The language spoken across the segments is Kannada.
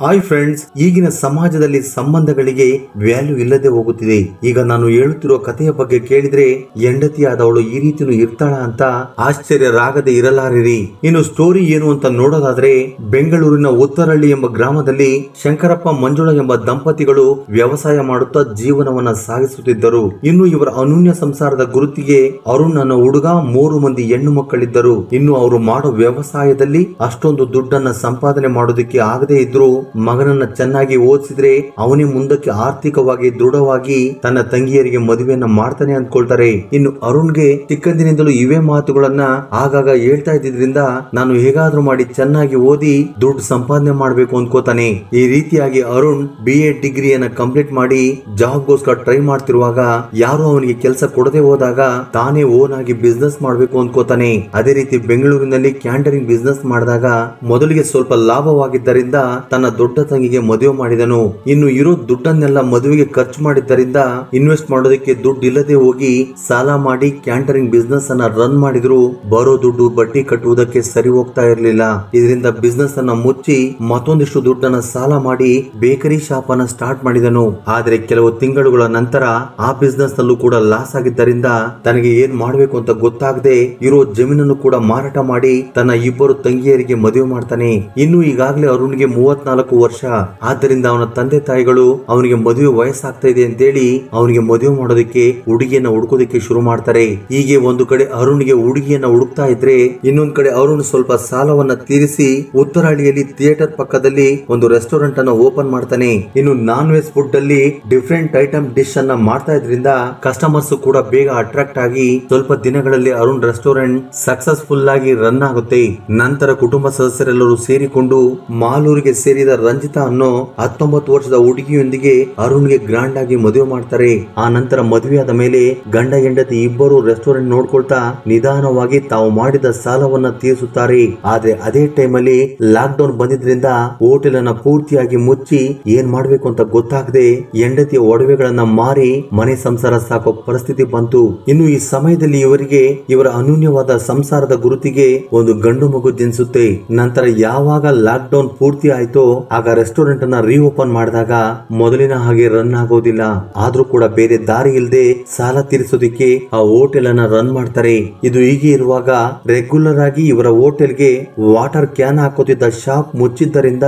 ಹಾಯ್ ಫ್ರೆಂಡ್ಸ್, ಈಗಿನ ಸಮಾಜದಲ್ಲಿ ಸಂಬಂಧಗಳಿಗೆ ವ್ಯಾಲ್ಯೂ ಇಲ್ಲದೆ ಹೋಗುತ್ತಿದೆ. ಈಗ ನಾನು ಹೇಳುತ್ತಿರುವ ಕಥೆಯ ಬಗ್ಗೆ ಕೇಳಿದ್ರೆ ಹೆಂಡತಿಯಾದವಳು ಈ ರೀತಿನೂ ಇರ್ತಾಳ ಅಂತ ಆಶ್ಚರ್ಯರಾಗದೆ ಇರಲಾರಿರಿ. ಇನ್ನು ಸ್ಟೋರಿ ಏನು ಅಂತ ನೋಡೋದಾದ್ರೆ, ಬೆಂಗಳೂರಿನ ಉತ್ತರಹಳ್ಳಿ ಎಂಬ ಗ್ರಾಮದಲ್ಲಿ ಶಂಕರಪ್ಪ ಮಂಜುಳಾ ಎಂಬ ದಂಪತಿಗಳು ವ್ಯವಸಾಯ ಮಾಡುತ್ತಾ ಜೀವನವನ್ನ ಸಾಗಿಸುತ್ತಿದ್ದರು. ಇನ್ನು ಇವರ ಅನೂನ್ಯ ಸಂಸಾರದ ಗುರುತಿಗೆ ಅರುಣ್ ಅನ್ನೋ ಹುಡುಗ 3 ಮಂದಿ ಹೆಣ್ಣು ಮಕ್ಕಳಿದ್ದರು. ಇನ್ನು ಅವರು ಮಾಡೋ ವ್ಯವಸಾಯದಲ್ಲಿ ಅಷ್ಟೊಂದು ದುಡ್ಡನ್ನ ಸಂಪಾದನೆ ಮಾಡೋದಕ್ಕೆ ಆಗದೆ ಇದ್ರು ಮಗನನ್ನ ಚೆನ್ನಾಗಿ ಓದಿಸಿದ್ರೆ ಅವನೇ ಮುಂದಕ್ಕೆ ಆರ್ಥಿಕವಾಗಿ ದೃಢವಾಗಿ ತನ್ನ ತಂಗಿಯರಿಗೆ ಮದುವೆಯನ್ನ ಮಾಡ್ತಾನೆ ಅಂದ್ಕೊಳ್ತಾರೆ. ಇನ್ನು ಅರುಣ್ಗೆ ಚಿಕ್ಕಂದಿನಿಂದಲೂ ಇವೇ ಮಾತುಗಳನ್ನ ಆಗಾಗ ಹೇಳ್ತಾ ಇದ್ದಿದ್ರಿಂದ ನಾನು ಹೇಗಾದ್ರೂ ಮಾಡಿ ಚೆನ್ನಾಗಿ ಓದಿ ದುಡ್ಡು ಸಂಪಾದನೆ ಮಾಡ್ಬೇಕು ಅನ್ಕೋತಾನೆ. ಈ ರೀತಿಯಾಗಿ ಅರುಣ್ BA ಡಿಗ್ರಿಯನ್ನ ಕಂಪ್ಲೀಟ್ ಮಾಡಿ ಜಾಬ್ಗೋಸ್ಕರ ಟ್ರೈ ಮಾಡ್ತಿರುವಾಗ ಯಾರು ಅವನಿಗೆ ಕೆಲಸ ಕೊಡದೆ ಹೋದಾಗ ತಾನೇ ಓನ್ ಆಗಿ ಬಿಸ್ನೆಸ್ ಮಾಡ್ಬೇಕು ಅನ್ಕೋತಾನೆ. ಅದೇ ರೀತಿ ಬೆಂಗಳೂರಿನಲ್ಲಿ ಕ್ಯಾಂಟರಿಂಗ್ ಬಿಸ್ನೆಸ್ ಮಾಡಿದಾಗ ಮೊದಲಿಗೆ ಸ್ವಲ್ಪ ಲಾಭವಾಗಿದ್ದರಿಂದ ತನ್ನ ದೊಡ್ಡ ತಂಗಿಗೆ ಮದುವೆ ಮಾಡಿದನು. ಇನ್ನು ಇರೋ ದುಡ್ಡನ್ನೆಲ್ಲ ಮದುವೆಗೆ ಖರ್ಚು ಮಾಡಿದ್ದರಿಂದ ಇನ್ವೆಸ್ಟ್ ಮಾಡೋದಕ್ಕೆ ದುಡ್ಡು ಇಲ್ಲದೆ ಹೋಗಿ ಸಾಲ ಮಾಡಿ ಕ್ಯಾಂಟರಿಂಗ್ ಬಿಸ್ನೆಸ್ ಅನ್ನ ರನ್ ಮಾಡಿದ್ರು ಬರೋ ದುಡ್ಡು ಬಡ್ಡಿ ಕಟ್ಟುವುದಕ್ಕೆ ಸರಿ ಹೋಗ್ತಾ ಇರಲಿಲ್ಲ. ಇದರಿಂದ ಬಿಸ್ನೆಸ್ ಅನ್ನ ಮುಚ್ಚಿ ಮತ್ತೊಂದಿಷ್ಟು ದುಡ್ಡನ್ನ ಸಾಲ ಮಾಡಿ ಬೇಕರಿ ಶಾಪ್ ಅನ್ನ ಸ್ಟಾರ್ಟ್ ಮಾಡಿದನು. ಆದ್ರೆ ಕೆಲವು ತಿಂಗಳುಗಳ ನಂತರ ಆ ಬಿಸ್ನೆಸ್ ನಲ್ಲೂ ಕೂಡ ಲಾಸ್ ಆಗಿದ್ದರಿಂದ ತನಗೆ ಏನ್ ಮಾಡ್ಬೇಕು ಅಂತ ಗೊತ್ತಾಗದೆ ಇರೋ ಜಮೀನನ್ನು ಕೂಡ ಮಾರಾಟ ಮಾಡಿ ತನ್ನ 2 ತಂಗಿಯರಿಗೆ ಮದುವೆ ಮಾಡ್ತಾನೆ. ಇನ್ನು ಈಗಾಗಲೇ ಅರುಣ್ಗೆ 34 ವರ್ಷ. ಆದ್ದರಿಂದ ಅವನ ತಂದೆ ತಾಯಿಗಳು ಅವನಿಗೆ ಮದುವೆ ವಯಸ್ಸಾಗ್ತಾ ಇದೆ ಅಂತೇಳಿ ಅವನಿಗೆ ಮದುವೆ ಮಾಡೋದಕ್ಕೆ ಹುಡುಗಿಯನ್ನ ಹುಡುಕೋದಕ್ಕೆ ಶುರು ಮಾಡ್ತಾರೆ. ಹೀಗೆ ಒಂದು ಕಡೆ ಅರುಣ್ಗೆ ಹುಡುಗಿಯನ್ನ ಹುಡುಕ್ತಾ ಇದ್ರೆ ಇನ್ನೊಂದ್ ಕಡೆ ಅರುಣ್ ಸ್ವಲ್ಪ ಸಾಲವನ್ನ ತೀರಿಸಿ ಉತ್ತರಹಳ್ಳಿಯಲ್ಲಿ ಥಿಯೇಟರ್ ಪಕ್ಕದಲ್ಲಿ ಒಂದು ರೆಸ್ಟೋರೆಂಟ್ ಅನ್ನ ಓಪನ್ ಮಾಡ್ತಾನೆ. ಇನ್ನು ನಾನ್ ವೆಜ್ ಫುಡ್ ಅಲ್ಲಿ ಡಿಫರೆಂಟ್ ಐಟಮ್ ಡಿಶ್ ಅನ್ನ ಮಾಡ್ತಾ ಇದ್ರಿಂದ ಕಸ್ಟಮರ್ಸ್ ಕೂಡ ಬೇಗ ಅಟ್ರಾಕ್ಟ್ ಆಗಿ ಸ್ವಲ್ಪ ದಿನಗಳಲ್ಲಿ ಅರುಣ್ ರೆಸ್ಟೋರೆಂಟ್ ಸಕ್ಸಸ್ಫುಲ್ ಆಗಿ ರನ್ ಆಗುತ್ತೆ. ನಂತರ ಕುಟುಂಬ ಸದಸ್ಯರೆಲ್ಲರೂ ಸೇರಿಕೊಂಡು ಮಾಲೂರಿಗೆ ಸೇರಿದ ರಂಜಿತಾ ಅನ್ನೋ 19 ವರ್ಷದ ಹುಡುಗಿಯೊಂದಿಗೆ ಅರುಣ್ಗೆ ಗ್ರಾಂಡ್ ಆಗಿ ಮದುವೆ ಮಾಡ್ತಾರೆ. ಆ ನಂತರ ಮದುವೆಯಾದ ಮೇಲೆ ಗಂಡ ಹೆಂಡತಿ ಇಬ್ಬರು ರೆಸ್ಟೋರೆಂಟ್ ನೋಡ್ಕೊಳ್ತಾ ನಿಧಾನವಾಗಿ ತಾವು ಮಾಡಿದ ಸಾಲವನ್ನ ತೀರಿಸುತ್ತಾರೆ. ಆದ್ರೆ ಅದೇ ಟೈಮ್ ಅಲ್ಲಿ ಲಾಕ್ ಡೌನ್ ಬಂದಿದ್ರಿಂದ ಹೋಟೆಲ್ ಅನ್ನ ಪೂರ್ತಿಯಾಗಿ ಮುಚ್ಚಿ ಏನ್ ಮಾಡ್ಬೇಕು ಅಂತ ಗೊತ್ತಾಗದೆ ಹೆಂಡತಿಯ ಒಡವೆಗಳನ್ನ ಮಾರಿ ಮನೆ ಸಂಸಾರ ಸಾಕೋ ಪರಿಸ್ಥಿತಿ ಬಂತು. ಇನ್ನು ಈ ಸಮಯದಲ್ಲಿ ಇವರಿಗೆ ಇವರ ಅನೂನ್ಯವಾದ ಸಂಸಾರದ ಗುರುತಿಗೆ ಒಂದು ಗಂಡು ಮಗು ಜನಿಸುತ್ತೆ. ನಂತರ ಯಾವಾಗ ಲಾಕ್ ಡೌನ್ ಪೂರ್ತಿ ಆಯ್ತೋ ಆಗ ರೆಸ್ಟೋರೆಂಟ್ ಅನ್ನ ರೀಓಪನ್ ಮಾಡಿದಾಗ ಮೊದಲಿನ ಹಾಗೆ ರನ್ ಆಗೋದಿಲ್ಲ. ಆದ್ರೂ ಕೂಡ ಬೇರೆ ದಾರಿ ಇಲ್ಲದೆ ಸಾಲ ತೀರಿಸೋದಿಕ್ಕೆ ಆ ಹೋಟೆಲ್ ಅನ್ನ ರನ್ ಮಾಡ್ತಾರೆ. ಇದು ಹೀಗೆ ಇರುವಾಗ ರೆಗ್ಯುಲರ್ ಆಗಿ ಇವರ ಹೋಟೆಲ್ಗೆ ವಾಟರ್ ಕ್ಯಾನ್ ಹಾಕೋತಿದ್ದ ಶಾಪ್ ಮುಚ್ಚಿದ್ದರಿಂದ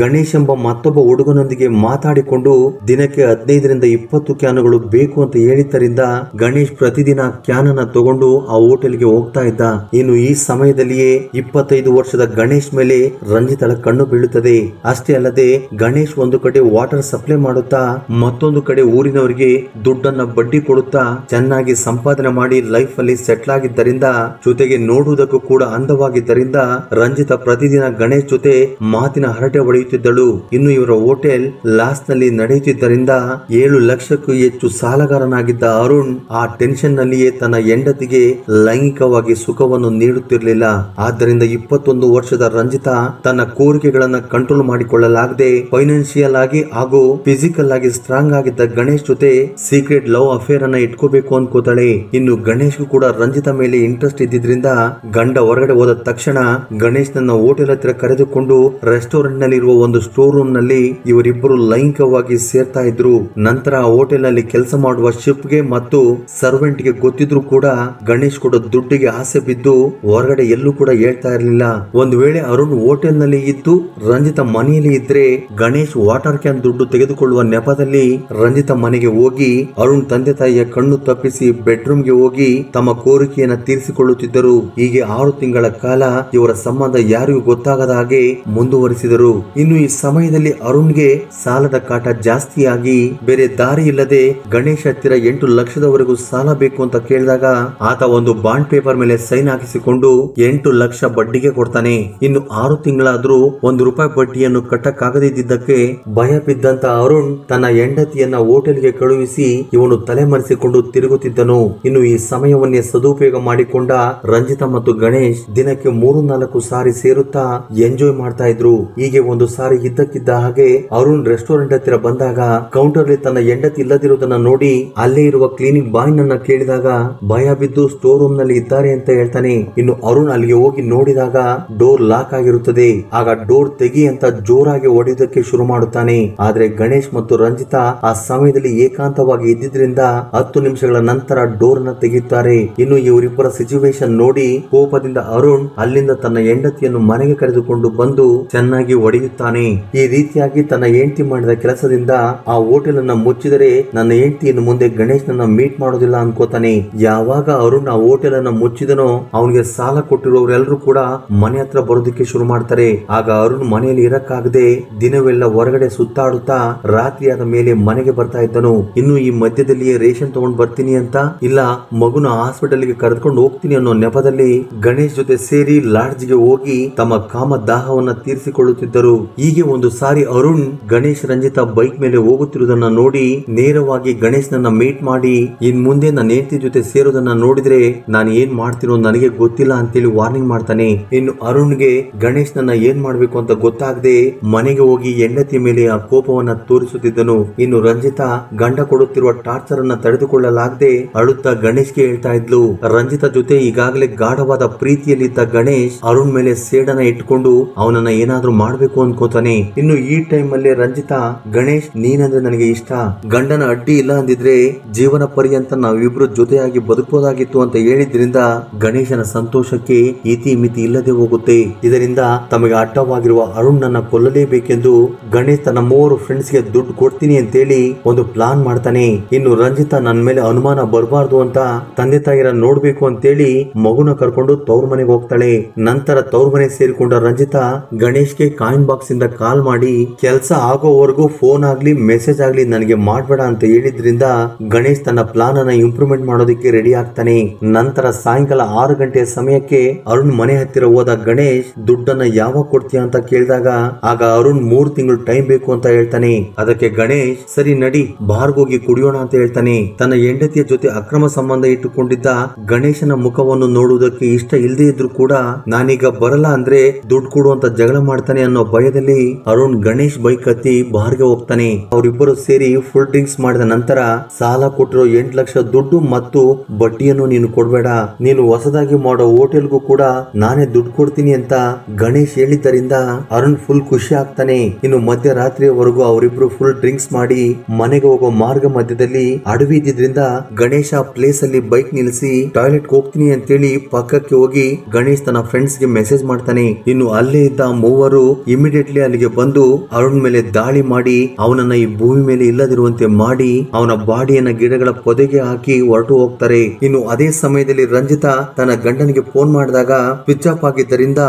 ಗಣೇಶ್ ಎಂಬ ಮತ್ತೊಬ್ಬ ಹುಡುಗನೊಂದಿಗೆ ಮಾತಾಡಿಕೊಂಡು ದಿನಕ್ಕೆ 15ರಿಂದ 20 ಕ್ಯಾನುಗಳು ಬೇಕು ಅಂತ ಹೇಳಿದ್ದರಿಂದ ಗಣೇಶ್ ಪ್ರತಿದಿನ ಕ್ಯಾನ್ ಅನ್ನ ತಗೊಂಡು ಆ ಹೋಟೆಲ್ಗೆ ಹೋಗ್ತಾ ಇದ್ದ. ಇನ್ನು ಈ ಸಮಯದಲ್ಲಿಯೇ 25 ವರ್ಷದ ಗಣೇಶ್ ಮೇಲೆ ರಂಜಿತಳ ಕಣ್ಣು ಬೀಳುತ್ತದೆ. ಅಷ್ಟೇ ಅಲ್ಲದೆ ಗಣೇಶ್ ಒಂದು ಕಡೆ ವಾಟರ್ ಸಪ್ಲೈ ಮಾಡುತ್ತಾ ಮತ್ತೊಂದು ಕಡೆ ಊರಿನವರಿಗೆ ದುಡ್ಡನ್ನ ಬಡ್ಡಿ ಕೊಡುತ್ತಾ ಚೆನ್ನಾಗಿ ಸಂಪಾದನೆ ಮಾಡಿ ಲೈಫ್ ಅಲ್ಲಿ ಸೆಟ್ಲ್ ಆಗಿದ್ದರಿಂದ ಜೊತೆಗೆ ನೋಡುವುದಕ್ಕೂ ಕೂಡ ಅಂದವಾಗಿದ್ದರಿಂದ ರಂಜಿತಾ ಪ್ರತಿದಿನ ಗಣೇಶ್ ಜೊತೆ ಮಾತಿನ ಹರಟೆ ಹೊಡೆಯುತ್ತಿದ್ದಳು. ಇನ್ನು ಇವರ ಹೋಟೆಲ್ ಲಾಸ್ ನಲ್ಲಿ ನಡೆಯುತ್ತಿದ್ದರಿಂದ 7 ಲಕ್ಷಕ್ಕೂ ಹೆಚ್ಚು ಸಾಲಗಾರನಾಗಿದ್ದ ಅರುಣ್ ಆ ಟೆನ್ಷನ್ ನಲ್ಲಿಯೇ ತನ್ನ ಹೆಂಡತಿಗೆ ಲೈಂಗಿಕವಾಗಿ ಸುಖವನ್ನು ನೀಡುತ್ತಿರಲಿಲ್ಲ. ಆದ್ದರಿಂದ 21 ವರ್ಷದ ರಂಜಿತಾ ತನ್ನ ಕೋರಿಕೆಗಳನ್ನ ಕಂಟ್ರೋಲ್ ಮಾಡಿಕೊಳ್ಳಲಾಗದೆ ಫೈನಾನ್ಷಿಯಲ್ ಆಗಿ ಹಾಗೂ ಫಿಸಿಕಲ್ ಆಗಿ ಸ್ಟ್ರಾಂಗ್ ಆಗಿದ್ದ ಗಣೇಶ್ ಜೊತೆ ಸೀಕ್ರೆಟ್ ಲವ್ ಅಫೇರ್ ಅನ್ನ ಇಟ್ಕೋಬೇಕು ಅನ್ಕೋತಾಳೆ. ಇನ್ನು ಗಣೇಶ್ ಕೂಡ ರಂಜಿತಾ ಮೇಲೆ ಇಂಟ್ರೆಸ್ಟ್ ಇದ್ದಿದ್ರಿಂದ ಗಂಡ ಹೊರಗಡೆ ಹೋದ ತಕ್ಷಣ ಗಣೇಶ್ ನನ್ನ ಹೋಟೆಲ್ ಹತ್ರ ಕರೆದುಕೊಂಡು ರೆಸ್ಟೋರೆಂಟ್ ನಲ್ಲಿ ಇರುವ ಒಂದು ಸ್ಟೋರ್ ರೂಮ್ ನಲ್ಲಿ ಇವರಿಬ್ಬರು ಲೈಂಗಿಕವಾಗಿ ಸೇರ್ತಾ ಇದ್ರು. ನಂತರ ಆ ಹೋಟೆಲ್ ನಲ್ಲಿ ಕೆಲಸ ಮಾಡುವ ಶಿಫ್ಟ್ ಗೆ ಮತ್ತು ಸರ್ವೆಂಟ್ ಗೆ ಗೊತ್ತಿದ್ರು ಕೂಡ ಗಣೇಶ್ ಕೂಡ ದುಡ್ಡಿಗೆ ಆಸೆ ಬಿದ್ದು ಹೊರಗಡೆ ಎಲ್ಲೂ ಕೂಡ ಹೇಳ್ತಾ ಇರಲಿಲ್ಲ. ಒಂದು ವೇಳೆ ಅರುಣ್ ಹೋಟೆಲ್ ನಲ್ಲಿ ಇದ್ದು ರಂಜಿತಾ ಮನೆಯಲ್ಲಿ ಇದ್ರೆ ಗಣೇಶ್ ವಾಟರ್ ಕ್ಯಾನ್ ದುಡ್ಡು ತೆಗೆದುಕೊಳ್ಳುವ ನೆಪದಲ್ಲಿ ರಂಜಿತಾ ಮನೆಗೆ ಹೋಗಿ ಅರುಣ್ ತಂದೆ ತಾಯಿಯ ಕಣ್ಣು ತಪ್ಪಿಸಿ ಬೆಡ್ರೂಮ್ ಗೆ ಹೋಗಿ ತಮ್ಮ ಕೋರಿಕೆಯನ್ನ ತೀರಿಸಿಕೊಳ್ಳುತ್ತಿದ್ದರು. ಹೀಗೆ 6 ತಿಂಗಳ ಕಾಲ ಇವರ ಸಂಬಂಧ ಯಾರಿಗೂ ಗೊತ್ತಾಗದ ಹಾಗೆ ಮುಂದುವರಿಸಿದರು. ಇನ್ನು ಈ ಸಮಯದಲ್ಲಿ ಅರುಣ್ಗೆ ಸಾಲದ ಕಾಟ ಜಾಸ್ತಿಯಾಗಿ ಬೇರೆ ದಾರಿ ಇಲ್ಲದೆ ಗಣೇಶ್ ಹತ್ತಿರ 8 ಲಕ್ಷದವರೆಗೂ ಸಾಲ ಬೇಕು ಅಂತ ಕೇಳಿದಾಗ ಆತ ಒಂದು ಬಾಂಡ್ ಪೇಪರ್ ಮೇಲೆ ಸೈನ್ ಹಾಕಿಸಿಕೊಂಡು 8 ಲಕ್ಷ ಬಡ್ಡಿಗೆ ಕೊಡ್ತಾನೆ. ಇನ್ನು 6 ತಿಂಗಳಾದ್ರೂ ₹1 ಬಡ್ಡಿಯನ್ನು ಕಟ್ಟಕ್ಕಾಗದಿದ್ದಕ್ಕೆ ಭಯ ಬಿದ್ದಂತ ಅರುಣ್ ತನ್ನ ಹೆಂಡತಿಯನ್ನ ಹೋಟೆಲ್ಗೆ ಕಳುಹಿಸಿ ಇವನು ತಲೆಮರೆಸಿಕೊಂಡು ತಿರುಗುತ್ತಿದ್ದನು. ಇನ್ನು ಈ ಸಮಯವನ್ನೇ ಸದುಪಯೋಗ ಮಾಡಿಕೊಂಡ ರಂಜಿತಾ ಮತ್ತು ಗಣೇಶ್ ದಿನಕ್ಕೆ 3-4 ಸಾರಿ ಸೇರುತ್ತಾ ಎಂಜಾಯ್ ಮಾಡ್ತಾ ಇದ್ರು. ಹೀಗೆ ಒಂದು ಸಾರಿ ಇದ್ದಕ್ಕಿದ್ದ ಹಾಗೆ ಅರುಣ್ ರೆಸ್ಟೋರೆಂಟ್ ಹತ್ತಿರ ಬಂದಾಗ ಕೌಂಟರ್ ಅಲ್ಲಿ ತನ್ನ ಹೆಂಡತಿ ಇಲ್ಲದಿರುವುದನ್ನ ನೋಡಿ ಅಲ್ಲೇ ಇರುವ ಕ್ಲೀನಿಂಗ್ ಬಾಯ್ ನನ್ನ ಕೇಳಿದಾಗ ಭಯ ಬಿದ್ದು ಸ್ಟೋರ್ ರೂಮ್ ನಲ್ಲಿ ಇದ್ದಾರೆ ಅಂತ ಹೇಳ್ತಾನೆ. ಇನ್ನು ಅರುಣ್ ಅಲ್ಲಿಗೆ ಹೋಗಿ ನೋಡಿದಾಗ ಡೋರ್ ಲಾಕ್ ಆಗಿರುತ್ತದೆ. ಆಗ ಡೋರ್ ತೆಗಿ ಅಂತ ಜೋರಾಗಿ ಹೊಡೆಯುವುದಕ್ಕೆ ಶುರು ಮಾಡುತ್ತಾನೆ. ಆದ್ರೆ ಗಣೇಶ್ ಮತ್ತು ರಂಜಿತಾ ಆ ಸಮಯದಲ್ಲಿ ಏಕಾಂತವಾಗಿ ಇದ್ದಿದ್ರಿಂದ 10 ನಿಮಿಷಗಳ ನಂತರ ಡೋರ್ ನ ತೆಗೆಯುತ್ತಾರೆ. ಇನ್ನು ಇವರಿಬ್ಬರ ಸಿಚುವೇಶನ್ ನೋಡಿ ಕೋಪದಿಂದ ಅರುಣ್ ಅಲ್ಲಿಂದ ತನ್ನ ಹೆಂಡತಿಯನ್ನು ಮನೆಗೆ ಕರೆದುಕೊಂಡು ಬಂದು ಚೆನ್ನಾಗಿ ಹೊಡೆಯುತ್ತಾನೆ. ಈ ರೀತಿಯಾಗಿ ತನ್ನ ಹೆಂಡತಿ ಮಾಡಿದ ಕೆಲಸದಿಂದ ಆ ಹೋಟೆಲ್ ಅನ್ನ ಮುಚ್ಚಿದರೆ ನನ್ನ ಹೆಂಡತಿ ಇನ್ನು ಮುಂದೆ ಗಣೇಶ್ ನನ್ನ ಮೀಟ್ ಮಾಡೋದಿಲ್ಲ ಅನ್ಕೋತಾನೆ. ಯಾವಾಗ ಅರುಣ್ ಆ ಹೋಟೆಲ್ ಅನ್ನ ಮುಚ್ಚಿದನೋ ಅವನಿಗೆ ಸಾಲ ಕೊಟ್ಟಿರೋರೆಲ್ಲರೂ ಕೂಡ ಮನೆ ಹತ್ರ ಬರೋದಕ್ಕೆ ಶುರು ಮಾಡ್ತಾರೆ. ಆಗ ಅರುಣ್ ಮನೆಯಲ್ಲಿ ಇರಕ್ಕಾಗದೆ ದಿನವೆಲ್ಲ ಹೊರಗಡೆ ಸುತ್ತಾಡುತ್ತಾ ರಾತ್ರಿಯಾದ ಮೇಲೆ ಮನೆಗೆ ಬರ್ತಾ ಇದ್ದನು. ಇನ್ನು ಈ ಮಧ್ಯದಲ್ಲಿಯೇ ರೇಷನ್ ತಗೊಂಡ್ ಬರ್ತೀನಿ ಅಂತ ಇಲ್ಲ ಮಗುನ ಹಾಸ್ಪಿಟಲ್ ಗೆ ಕರೆದುಕೊಂಡು ಹೋಗ್ತೀನಿ ಅನ್ನೋ ನೆಪದಲ್ಲಿ ಗಣೇಶ್ ಜೊತೆ ಸೇರಿ ಲಾಡ್ಜ್ ಗೆ ಹೋಗಿ ತಮ್ಮ ಕಾಮ ದಾಹವನ್ನ ತೀರಿಸಿಕೊಳ್ಳುತ್ತಿದ್ದರು. ಹೀಗೆ ಒಂದು ಸಾರಿ ಅರುಣ್ ಗಣೇಶ್ ರಂಜಿತಾ ಬೈಕ್ ಮೇಲೆ ಹೋಗುತ್ತಿರುವುದನ್ನ ನೋಡಿ ನೇರವಾಗಿ ಗಣೇಶ್ ನನ್ನ ಮೀಟ್ ಮಾಡಿ ಇನ್ ಮುಂದೆ ನನ್ನ ಹೆಂಡತಿ ಜೊತೆ ಸೇರೋದನ್ನ ನೋಡಿದ್ರೆ ನಾನು ಏನ್ ಮಾಡ್ತೀನೋ ನನಗೆ ಗೊತ್ತಿಲ್ಲ ಅಂತೇಳಿ ವಾರ್ನಿಂಗ್ ಮಾಡ್ತಾನೆ. ಇನ್ನು ಅರುಣ್ಗೆ ಗಣೇಶ್ ನನ್ನ ಏನ್ ಮಾಡ್ಬೇಕು ಅಂತ ಗೊತ್ತಾಗದೆ ಮನೆಗೆ ಹೋಗಿ ಹೆಂಡತಿ ಮೇಲೆ ಆ ಕೋಪವನ್ನ ತೋರಿಸುತ್ತಿದ್ದನು. ಇನ್ನು ರಂಜಿತಾ ಗಂಡ ಕೊಡುತ್ತಿರುವ ಟಾರ್ಚರ್ ಅನ್ನ ತಡೆದುಕೊಳ್ಳಲಾಗದೆ ಅಳುತ್ತಾ ಗಣೇಶ್ಗೆ ಹೇಳ್ತಾ ಇದ್ಲು. ರಂಜಿತಾ ಜೊತೆ ಈಗಾಗಲೇ ಗಾಢವಾದ ಪ್ರೀತಿಯಲ್ಲಿದ್ದ ಗಣೇಶ್ ಅರುಣ್ ಮೇಲೆ ಸೇಡನ ಇಟ್ಕೊಂಡು ಅವನನ್ನ ಏನಾದ್ರೂ ಮಾಡ್ಬೇಕು ಅನ್ಕೋತಾನೆ. ಇನ್ನು ಈ ಟೈಮ್ ಅಲ್ಲಿ ರಂಜಿತಾ ಗಣೇಶ್ ನೀನಂದ್ರೆ ನನಗೆ ಇಷ್ಟ, ಗಂಡನ ಅಡ್ಡಿ ಇಲ್ಲ ಅಂದಿದ್ರೆ ಜೀವನ ಪರ್ಯಂತ ನಾವಿಬ್ರು ಜೊತೆಯಾಗಿ ಬದುಕಬಹುದಾಗಿತ್ತು ಅಂತ ಹೇಳಿದ್ರಿಂದ ಗಣೇಶನ ಸಂತೋಷಕ್ಕೆ ಇತಿ ಮಿತಿ ಇಲ್ಲದೆ ಹೋಗುತ್ತೆ. ಇದರಿಂದ ತಮಗೆ ಅಡ್ಡವಾಗಿರುವ ಅರುಣ್ ನನ್ನ ಕೊಲ್ಲಲೇಬೇಕೆಂದು ಗಣೇಶ್ ತನ್ನ 3 ಫ್ರೆಂಡ್ಸ್ ಗೆ ದುಡ್ಡು ಕೊಡ್ತೀನಿ ಅಂತೇಳಿ ಒಂದು ಪ್ಲಾನ್ ಮಾಡ್ತಾನೆ. ಇನ್ನು ರಂಜಿತಾ ನನ್ನ ಮೇಲೆ ಅನುಮಾನ ಬರಬಾರ್ದು ಅಂತ ತಂದೆ ತಾಯಿರ ನೋಡ್ಬೇಕು ಅಂತೇಳಿ ಮಗುನ ಕರ್ಕೊಂಡು ತವ್ರ ಮನೆಗೆ ಹೋಗ್ತಾಳೆ. ನಂತರ ತವ್ರ ಮನೆ ಸೇರಿಕೊಂಡ ರಂಜಿತಾ ಗಣೇಶ್ಗೆ ಕಾಯಿನ್ ಬಾಕ್ಸ್ ಇಂದ ಕಾಲ್ ಮಾಡಿ ಕೆಲಸ ಆಗೋವರೆಗೂ ಫೋನ್ ಆಗ್ಲಿ ಮೆಸೇಜ್ ಆಗ್ಲಿ ನನಗೆ ಮಾಡ್ಬೇಡ ಅಂತ ಹೇಳಿದ್ರಿಂದ ಗಣೇಶ್ ತನ್ನ ಪ್ಲಾನ್ ಅನ್ನ ಇಂಪ್ರೂವ್ಮೆಂಟ್ ಮಾಡೋದಕ್ಕೆ ರೆಡಿ ಆಗ್ತಾನೆ. ನಂತರ ಸಾಯಂಕಾಲ 6 ಗಂಟೆಯ ಸಮಯಕ್ಕೆ ಅರುಣ್ ಮನೆ ಹತ್ತಿರ ಹೋದ ಗಣೇಶ್ ದುಡ್ಡನ್ನ ಯಾವಾಗ ಕೊಡ್ತೀಯ ಅಂತ ಕೇಳಿದಾಗ ಆಗ ಅರುಣ್ 3 ತಿಂಗಳು ಟೈಮ್ ಬೇಕು ಅಂತ ಹೇಳ್ತಾನೆ. ಅದಕ್ಕೆ ಗಣೇಶ್ ಸರಿ ನಡಿ ಬಾರ್ಗೋಗಿ ಕುಡಿಯೋಣ ಅಂತ ಹೇಳ್ತಾನೆ. ತನ್ನ ಹೆಂಡತಿಯ ಜೊತೆ ಅಕ್ರಮ ಸಂಬಂಧ ಇಟ್ಟುಕೊಂಡಿದ್ದ ಗಣೇಶನ ಮುಖವನ್ನು ನೋಡುವುದಕ್ಕೆ ಇಷ್ಟ ಇಲ್ಲದೆ ಇದ್ರು ಕೂಡ ನಾನೀಗ ಬರಲ್ಲ ಅಂದ್ರೆ ದುಡ್ಡು ಕೊಡು ಅಂತ ಜಗಳ ಮಾಡ್ತಾನೆ ಅನ್ನೋ ಭಯದಲ್ಲಿ ಅರುಣ್ ಗಣೇಶ್ ಬೈಕ್ ಹತ್ತಿ ಬಾರ್ಗೆ ಹೋಗ್ತಾನೆ. ಅವರಿಬ್ಬರು ಸೇರಿ ಫುಲ್ ಡ್ರಿಂಕ್ಸ್ ಮಾಡಿದ ನಂತರ ಸಾಲ ಕೊಟ್ಟಿರೋ 8 ಲಕ್ಷ ದುಡ್ಡು ಮತ್ತು ಬಡ್ಡಿಯನ್ನು ನೀನು ಕೊಡ್ಬೇಡ, ನೀನು ಹೊಸದಾಗಿ ಮಾಡೋ ಹೋಟೆಲ್ಗೂ ಕೂಡ ನಾನೇ ದುಡ್ಡು ಕೊಡ್ತೀನಿ ಅಂತ ಗಣೇಶ್ ಹೇಳಿದ್ದರಿಂದ ಅರುಣ್ ಫುಲ್ ಖುಷಿ ಆಗ್ತಾನೆ. ಇನ್ನು ಮಧ್ಯರಾತ್ರಿಯವರೆಗೂ ಅವರಿಬ್ರು ಫುಲ್ ಡ್ರಿಂಕ್ಸ್ ಮಾಡಿ ಮನೆಗೆ ಹೋಗೋ ಮಾರ್ಗ ಮಧ್ಯದಲ್ಲಿ ಅಡವಿ ಇದ್ದಿದ್ರಿಂದ ಗಣೇಶ ಪ್ಲೇಸ್ ಅಲ್ಲಿ ಬೈಕ್ ನಿಲ್ಲಿಸಿ ಟಾಯ್ಲೆಟ್ ಹೋಗ್ತೀನಿ ಅಂತೇಳಿ ಪಕ್ಕಕ್ಕೆ ಹೋಗಿ ಗಣೇಶ್ ತನ್ನ ಫ್ರೆಂಡ್ಸ್ ಗೆ ಮೆಸೇಜ್ ಮಾಡ್ತಾನೆ. ಇನ್ನು ಅಲ್ಲೇ ಇದ್ದ ಮೂವರು ಇಮಿಡಿಯೇಟ್ಲಿ ಅಲ್ಲಿಗೆ ಬಂದು ಅರುಣ್ ಮೇಲೆ ದಾಳಿ ಮಾಡಿ ಅವನನ್ನ ಈ ಭೂಮಿ ಮೇಲೆ ಇಲ್ಲದಿರುವಂತೆ ಮಾಡಿ ಅವನ ಬಾಡಿಯನ್ನ ಗಿಡಗಳ ಪೊದೆಗೆ ಹಾಕಿ ಹೊರಟು ಹೋಗ್ತಾರೆ. ಇನ್ನು ಅದೇ ಸಮಯದಲ್ಲಿ ರಂಜಿತಾ ತನ್ನ ಗಂಡನಿಗೆ ಫೋನ್ ಮಾಡಿದಾಗ ಸ್ವಿಚ್ ಆಫ್ ಆಗಿದ್ದರಿಂದ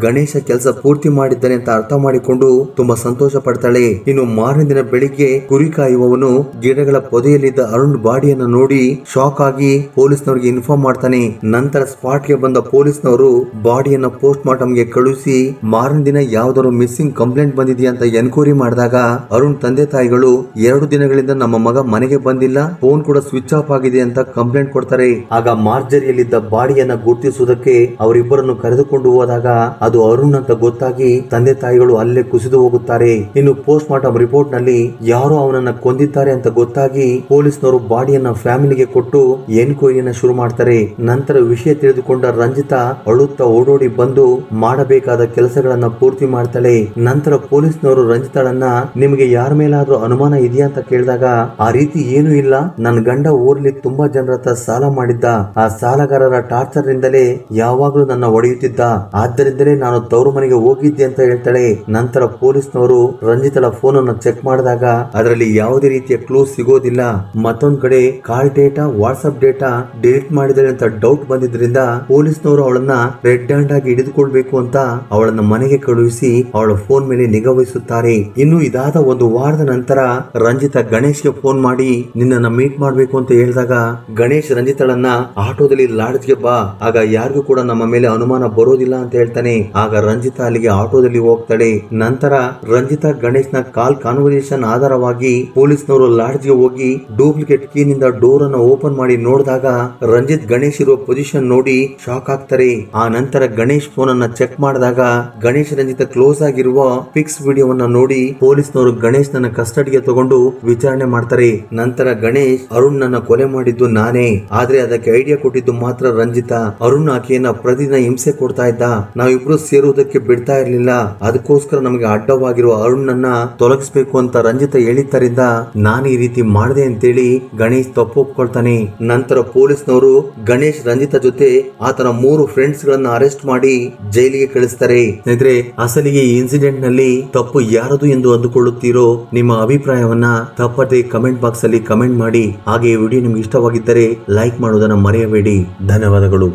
ಗಣೇಶ ಕೆಲಸ ಪೂರ್ತಿ ಮಾಡಿದ್ದಾನೆ ಅಂತ ಅರ್ಥ ಮಾಡಿಕೊಂಡು ತುಂಬಾ ಸಂತೋಷ ಪಡ್ತಾಳೆ. ಇನ್ನು ಮಾರನೇ ದಿನ ಬೆಳಿಗ್ಗೆ ಕುರಿ ಕಾಯುವವನು ಗಿಡಗಳ ಪೊದೆಯಲ್ಲಿದ್ದ ಅರುಣ್ ಬಾಡಿಯನ್ನ ನೋಡಿ ಶಾಕ್ ಆಗಿ ಪೊಲೀಸ್ನವರಿಗೆ ಇನ್ಫಾರ್ಮ್ ಮಾಡ್ತಾನೆ. ನಂತರ ಸ್ಪಾಟ್ ಗೆ ಬಂದ ಪೊಲೀಸ್ನವರು ಬಾಡಿಯನ್ನ ಪೋಸ್ಟ್ ಮಾರ್ಟಮ್ ಗೆ ಕಳುಹಿಸಿ ಮಾರನೇ ದಿನ ಯಾವ್ದಾದ್ರು ಮಿಸ್ಸಿಂಗ್ ಕಂಪ್ಲೇಂಟ್ ಬಂದಿದೆಯಾ ಅಂತ ಎನ್ಕ್ವೈರಿ ಮಾಡಿದಾಗ ಅರುಣ್ ತಂದೆ ತಾಯಿಗಳು 2 ದಿನಗಳಿಂದ ನಮ್ಮ ಮಗ ಮನೆಗೆ ಬಂದಿಲ್ಲ, ಫೋನ್ ಕೂಡ ಸ್ವಿಚ್ ಆಫ್ ಆಗಿದೆ ಅಂತ ಕಂಪ್ಲೇಂಟ್ ಕೊಡ್ತಾರೆ. ಆಗ ಮಾರ್ಜರಿಯಲ್ಲಿದ್ದ ಬಾಡಿಯನ್ನ ಗುರುತಿಸುವುದಕ್ಕೆ ಅವರಿಬ್ಬರನ್ನು ಕರೆದುಕೊಂಡು ಹೋದಾಗ ಅದು ಅರುಣ್ ಅಂತ ಗೊತ್ತಾಗಿ ತಂದೆ ತಾಯಿಗಳು ಅಲ್ಲೇ ಕುಸಿದು ಹೋಗುತ್ತಾರೆ. ಇನ್ನು ಪೋಸ್ಟ್ ಮಾರ್ಟಮ್ ರಿಪೋರ್ಟ್ ನಲ್ಲಿ ಯಾರೋ ಅವನನ್ನ ಕೊಂದಿದ್ದಾರೆ ಅಂತ ಗೊತ್ತಾಗಿ ಪೊಲೀಸ್ನವರು ಬಾಡಿಯನ್ನ ಫ್ಯಾಮಿಲಿಗೆ ಕೊಟ್ಟು ಎನ್ಕ್ವೈರಿಯನ್ನ ಶುರು ಮಾಡ್ತಾರೆ. ನಂತರ ವಿಷಯ ತಿಳಿದುಕೊಂಡ ರಂಜಿತಾ ಅಳುತ್ತಾ ಓಡೋಡಿ ಬಂದು ಮಾಡಬೇಕಾದ ಕೆಲಸಗಳನ್ನ ಪೂರ್ತಿ ಮಾಡ್ತಾಳೆ. ನಂತರ ಪೊಲೀಸ್ನವರು ರಂಜಿತಾಳನ್ನ ನಿಮಗೆ ಯಾರ ಮೇಲಾದ್ರೂ ಅನುಮಾನ ಇದೆಯಾ ಅಂತ ಕೇಳಿದಾಗ ಆ ರೀತಿ ಏನು ಇಲ್ಲ, ನನ್ನ ಗಂಡ ಊರ್ಲಿ ತುಂಬಾ ಜನರ ಹತ್ರ ಸಾಲ ಮಾಡಿದ್ದ, ಆ ಸಾಲಗಾರರ ಟಾರ್ಚರ್ ನಿಂದಲೇ ಯಾವಾಗ್ಲೂ ನನ್ನ ಹೊಡೆಯುತ್ತಿದ್ದ, ಆದ್ದರಿಂದಲೇ ನಾನು ತವರು ಮನೆಗೆ ಹೋಗಿದ್ದೆ ಅಂತ ಹೇಳ್ತಾಳೆ. ನಂತರ ಪೊಲೀಸ್ನವರು ರಂಜಿತಳ ಫೋನ್ ಅನ್ನು ಚೆಕ್ ಮಾಡಿದಾಗ ಅದರಲ್ಲಿ ಯಾವುದೇ ರೀತಿಯ ಕ್ಲೂ ಸಿಗೋದಿಲ್ಲ. ಮತ್ತೊಂದ್ ಕಡೆ ಕಾಲ್ ಡೇಟಾ ವಾಟ್ಸ್ಆಪ್ ಡೇಟಾ ಡಿಲೀಟ್ ಮಾಡಿದರೆ ಅಂತ ಡೌಟ್ ಬಂದಿದ್ರಿಂದ ಪೊಲೀಸ್ನವರು ಅವಳನ್ನ ರೆಡ್ ಹ್ಯಾಂಡ್ ಆಗಿ ಹಿಡಿದುಕೊಳ್ಬೇಕು ಅಂತ ಅವಳನ್ನ ಮನೆಗೆ ಕಳುಹಿಸಿ ಅವಳ ಫೋನ್ ಮೇಲೆ ನಿಗಾ ವಹಿಸುತ್ತಾರೆ. ಇನ್ನು ಇದಾದ ಒಂದು ವಾರದ ನಂತರ ರಂಜಿತಾ ಗಣೇಶ್ಗೆ ಫೋನ್ ಮಾಡಿ ನಿನ್ನನ್ನ ಮೀಟ್ ಮಾಡ್ಬೇಕು ಅಂತ ಹೇಳಿದಾಗ ಗಣೇಶ್ ರಂಜಿತಳನ್ನ ಆಟೋದಲ್ಲಿ ಲಾಡ್ಜ್ಗೆ ಬಾ, ಆಗ ಯಾರಿಗೂ ಕೂಡ ನಮ್ಮ ಮೇಲೆ ಅನುಮಾನ ಬರೋದಿಲ್ಲ ಅಂತ ಹೇಳ್ತಾನೆ. ಆಗ ರಂಜಿತಾ ಅಲ್ಲಿಗೆ ಆಟೋದಲ್ಲಿ ಹೋಗ್ತಾಳೆ. ನಂತರ ರಂಜಿತಾ ಗಣೇಶ್ ನ ಕಾಲ್ ಕಾನ್ವರ್ಸೇಷನ್ ಆಧಾರವಾಗಿ ಪೊಲೀಸ್ನವರು ಲಾಡ್ಜ್ಗೆ ಹೋಗಿ ಡೂಪ್ಲಿಕೇಟ್ ಕೀ ನಿಂದ ಡೋರ್ ಅನ್ನು ಓಪನ್ ಮಾಡಿ ನೋಡಿದಾಗ ರಂಜಿತ್ ಗಣೇಶ್ ಇರುವ ಪೊಸಿಷನ್ ನೋಡಿ ಶಾಕ್ ಆಗ್ತಾರೆ. ಆ ನಂತರ ಗಣೇಶ್ ಫೋನ್ ಅನ್ನ ಚೆಕ್ ಮಾಡಿದಾಗ ಗಣೇಶ್ ರಂಜಿತಾ ಕ್ಲೋಸ್ ಆಗಿರುವ ಫಿಕ್ಸ್ ವಿಡಿಯೋವನ್ನ ನೋಡಿ ಪೊಲೀಸ್ನವರು ಗಣೇಶ್ ನನ್ನ ಕಸ್ಟಡಿಗೆ ತಗೊಂಡು ವಿಚಾರಣೆ ಮಾಡ್ತಾರೆ. ನಂತರ ಗಣೇಶ್ ಅರುಣ್ ನನ್ನ ಕೊಲೆ ಮಾಡಿದ್ದು ನಾನೇ, ಆದ್ರೆ ಅದಕ್ಕೆ ಐಡಿಯಾ ಕೊಟ್ಟಿದ್ದು ಮಾತ್ರ ರಂಜಿತಾ. ಅರುಣ್ ಆಕೆಯನ್ನ ಪ್ರತಿದಿನ ಹಿಂಸೆ ಕೊಡ್ತಾ ಇದ್ದ, ನಾವಿಬ್ರು ಸೇರುವುದಕ್ಕೆ ಬಿಡ್ತಾ ಇರ್ಲಿಲ್ಲ, ಅದಕ್ಕೋಸ್ಕರ ನಮಗೋಸ್ಕರ ನಮಗೆ ಅಡ್ಡವಾಗಿರುವ ಅರುಣನ್ನ ತೊಲಗಿಸ್ಬೇಕು ಅಂತ ರಂಜಿತಾ ಹೇಳಿದ್ದರಿಂದ ನಾನು ಈ ರೀತಿ ಮಾಡಿದೆ ಅಂತೇಳಿ ಗಣೇಶ್ ತಪ್ಪು ಒಪ್ಕೊಳ್ತಾನೆ. ನಂತರ ಪೊಲೀಸ್ನವರು ಗಣೇಶ್ ರಂಜಿತಾ ಜೊತೆ ಆತನ 3 ಫ್ರೆಂಡ್ಸ್ ಗಳನ್ನ ಅರೆಸ್ಟ್ ಮಾಡಿ ಜೈಲಿಗೆ ಕಳಿಸ್ತಾರೆ. ಸ್ನೇಹಿತರೆ, ಅಸಲಿಗೆ ಈ ಇನ್ಸಿಡೆಂಟ್ ನಲ್ಲಿ ತಪ್ಪು ಯಾರದು ಎಂದು ಅಂದುಕೊಳ್ಳುತ್ತೀರೋ ನಿಮ್ಮ ಅಭಿಪ್ರಾಯವನ್ನ ತಪ್ಪದೆ ಕಮೆಂಟ್ ಬಾಕ್ಸ್ ಅಲ್ಲಿ ಕಮೆಂಟ್ ಮಾಡಿ. ಹಾಗೆ ಈ ವಿಡಿಯೋ ನಿಮ್ಗೆ ಇಷ್ಟವಾಗಿದ್ದರೆ ಲೈಕ್ ಮಾಡುವುದನ್ನು ಮರೆಯಬೇಡಿ. ಧನ್ಯವಾದಗಳು.